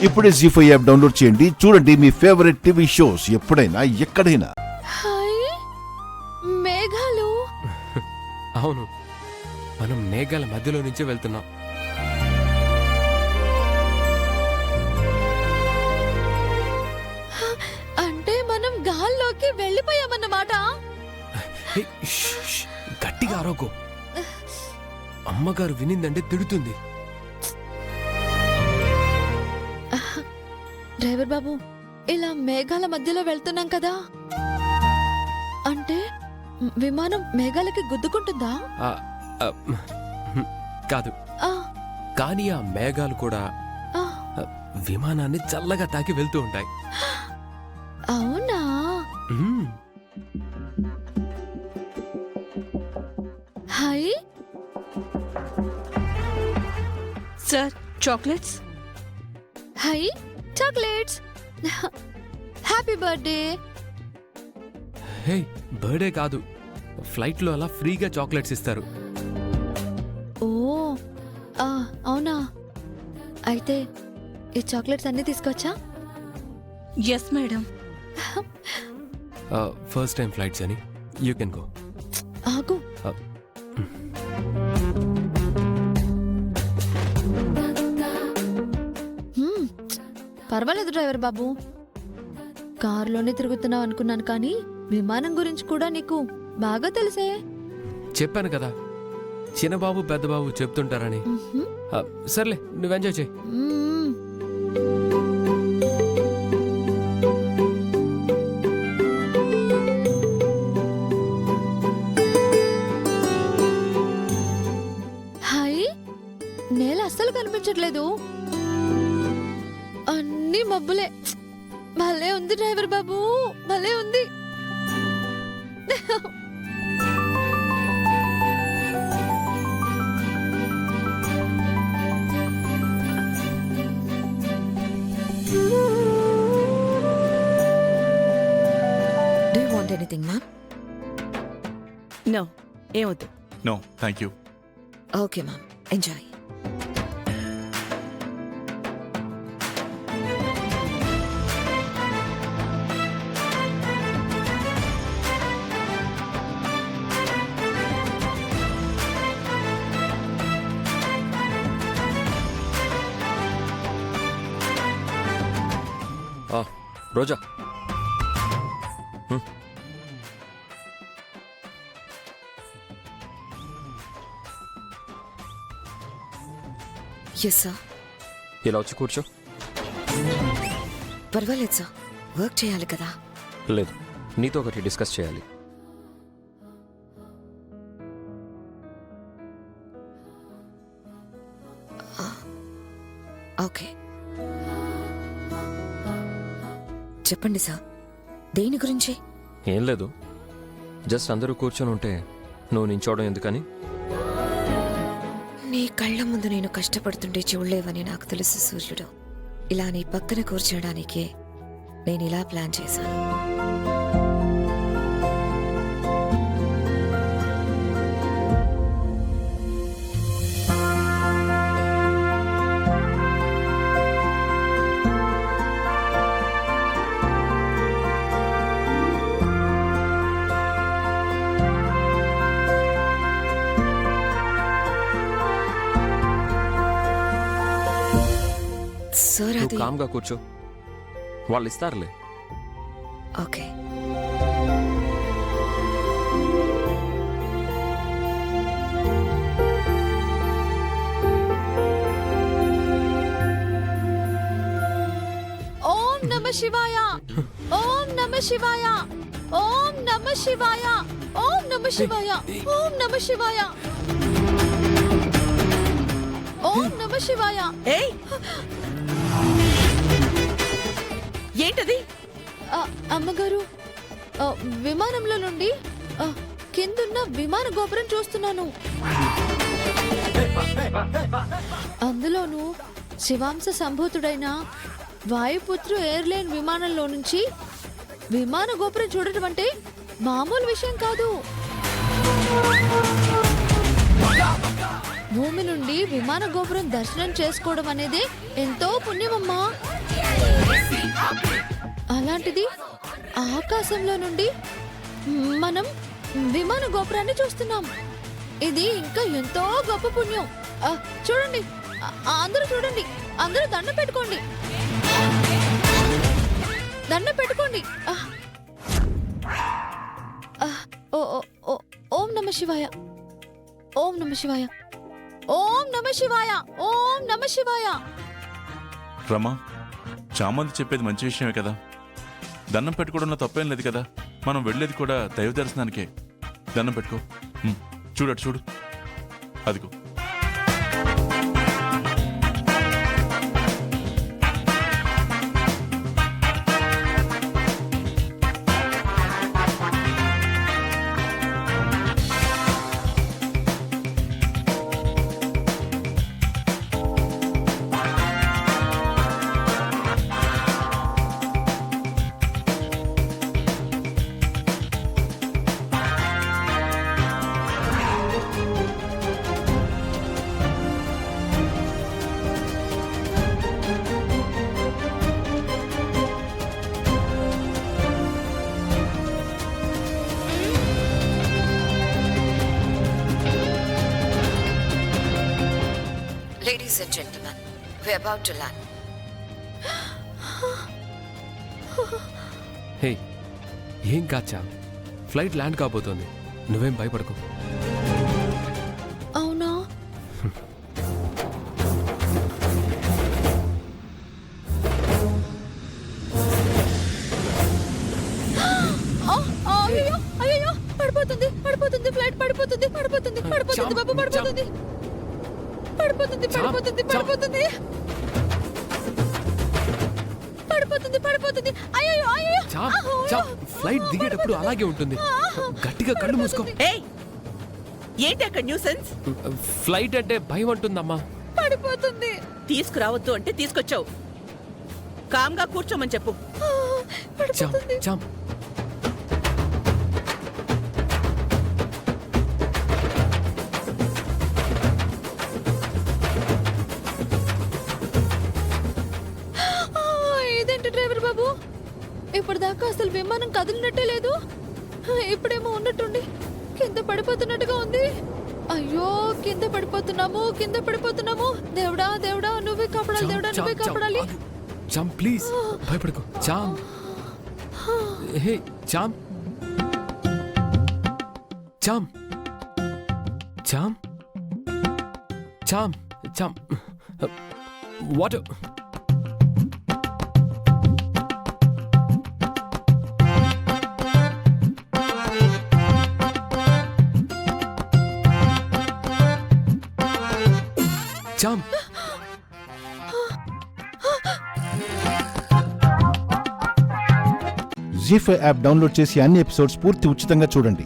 ఇప్పుడే జీ5 app download చేయండి. చూడండి మీ ఫేవరెట్ టీవీ షోస్ ఎప్పుడైనా ఎక్కడైనా. హాయ్ మేఘాలు. అవును, మనం మేఘాల మధ్యలో నుంచి వెళ్తున్నాం. అంటే మనం గాల్లోకి వెళ్ళిపోయామన్నమాట. హే, ష్, ష్, గట్టిగా అరవకు. అమ్మగారు వినిందంటే తిడుతుంది. డ్రైవర్ బాబు, ఇలా మేఘాల మధ్యలో వెళ్తున్నాం కదా, అంటే విమానం మేఘాలకి గుద్దుకుంటుందా? ఆ, ఆ, కాదు, ఆ, కానీ ఆ మేఘాలు కూడా ఆ, విమానాన్ని చల్లగా తాకి వెళ్తూ ఉంటాయి. అవునా? మ్మ్. Hi sir, chocolates. Hi chocolates. Happy birthday. Hey, birthday కాదు, ఫ్లైట్లో అలా ఫ్రీగా చాక్లెట్స్ ఇస్తారు. ఓ అవునా? అయితే ఈ చాక్లెట్స్ అన్ని తీసుకొచ్చా? Yes madam. First time flights అని, యూ కెన్ గో. ఆగు. పర్వాలేదు డ్రైవర్ బాబు, కారులోనే తిరుగుతున్నావు అనుకున్నాను, కానీ విమానం గురించి కూడా నీకు బాగా తెలిసే. చెప్పాను కదా, చిన్నబాబు పెద్దబాబు చెప్తుంటారని. మ్హూ. సర్లే, నువ్వు ఎంజాయ్ చేయి. మ్మ్. హాయ్, నేల అస్సలు కనిపించట్లేదు, అన్ని మబ్బులే. భలే ఉంది డ్రైవర్ బాబు, భలే ఉంది. Do you want anything, ma'am? No, ఏమొద్దు. No, thank you. Okay, ma'am. Enjoy. Roja, Yes, sir. ఇలా వచ్చి కూర్చో. పర్వాలేదు సార్, వర్క్ చేయాలి కదా. లేదు, నీతో ఒకటి డిస్కస్ చేయాలి. ఓకే, చెప్పండి సార్, దేని గురించి? ఏం లేదు, జస్ట్ అందరూ కూర్చొని ఉంటే నువ్వు నించోవడం ఎందుకని. నీ కళ్ళ ముందు నేను కష్టపడుతుంటే చూడలేవని నాకు తెలుసు సూర్యుడు. ఇలా నీ పక్కన కూర్చోడానికి నేను ఇలా ప్లాన్ చేశాను. సార్, నువ్వు అది కామ్గా కూర్చో, వాళ్ళు ఇస్తారులే. ఓకే. ఓం నమ శివాయ, ఓం నమ శివాయ, ఓం నమ శివాయ, ఓం నమ శివాయ, ఓం నమ శివాయ, ఓం నమ శివాయ. ఏయ్, ఏంటది? అమ్మగారు, విమానంలో నుండి కిందున్న విమాన గోపురం చూస్తున్నాను. అందులోనూ శివాంశ సంభూతుడైన వాయుపుత్రు ఎయిర్లైన్ విమానంలో నుంచి విమాన గోపురం చూడటం అంటే మామూలు విషయం కాదు. భూమి నుండి విమాన గోపురం దర్శనం చేసుకోవడం అనేది ఎంతో పుణ్యమమ్మా. అలాంటిది ఆకాశంలో నుండి మనం విమాన గోపురాన్ని చూస్తున్నాం. ఇది ఇంకా ఎంతో గొప్ప పుణ్యం. చూడండి, అందరూ చూడండి, అందరూ దండం పెట్టుకోండి, దండం పెట్టుకోండి. ఓం నమ శివాయ, ఓం నమ శివాయ, ఓం నమ శివాయ, ఓం నమ శివాయ. రమా, చామంతి చెప్పేది మంచి విషయమే కదా. దండం పెట్టుకోవడంలో తప్పేం లేదు కదా. మనం వెళ్ళేది కూడా దైవ దర్శనానికే. దండం పెట్టుకో. చూడటు చూడు, అదిగో. Ladies and gentlemen, we're about to land. హే, ఏం కాచా, ఫ్లైట్ ల్యాండ్ కాబోతోంది, నువ్వేం భయపడకు. అవునా? అయ్యో అయ్యో, పడిపోతుంది, పడిపోతుంది, ఫ్లైట్ పడిపోతుంది, పడిపోతుంది, పడిపోతుంది బాబు, పడిపోతుంది, పడిపోతుంది, పడిపోతుంది, పడిపోతుంది, పడిపోతుంది, పడిపోతుంది. అయ్యో అయ్యో, ఫ్లైట్ దిగేటప్పుడు అలాగే ఉంటుంది, గట్టిగా కళ్ళు మూసుకో. ఏయ్, ఏంటి అక్కడ న్యూసెన్స్? ఫ్లైట్ అంటే భయం అంటుందమ్మా. పడిపోతుంది. తీసుకురావద్దు అంటే తీసుకొచ్చావు. కామ్గా కూర్చోమని చెప్పు. చామ్ చామ్, ఇదేంటి డ్రైవర్ బాబు, ఇప్పటిదాకా అసలు విమానం కదిలినట్టే లేదు, ఇప్పుడేమో ఉన్నట్టుండి కింద పడిపోతున్నట్టుగా ఉంది. అయ్యో, కింద పడిపోతున్నాము, కింద పడిపోతున్నాము. దేవుడా దేవుడా, నువ్వే కాపాడాలి, దేవుడా నువ్వే కాపాడాలి. చామ్ ప్లీజ్ భయపడకు. చామ్, హే చామ్, చామ్, చామ్, చామ్, చామ్, వాటర్. చామ్, జీ5 యాప్ డౌన్లోడ్ చేసి అన్ని ఎపిసోడ్స్ పూర్తి ఉచితంగా చూడండి.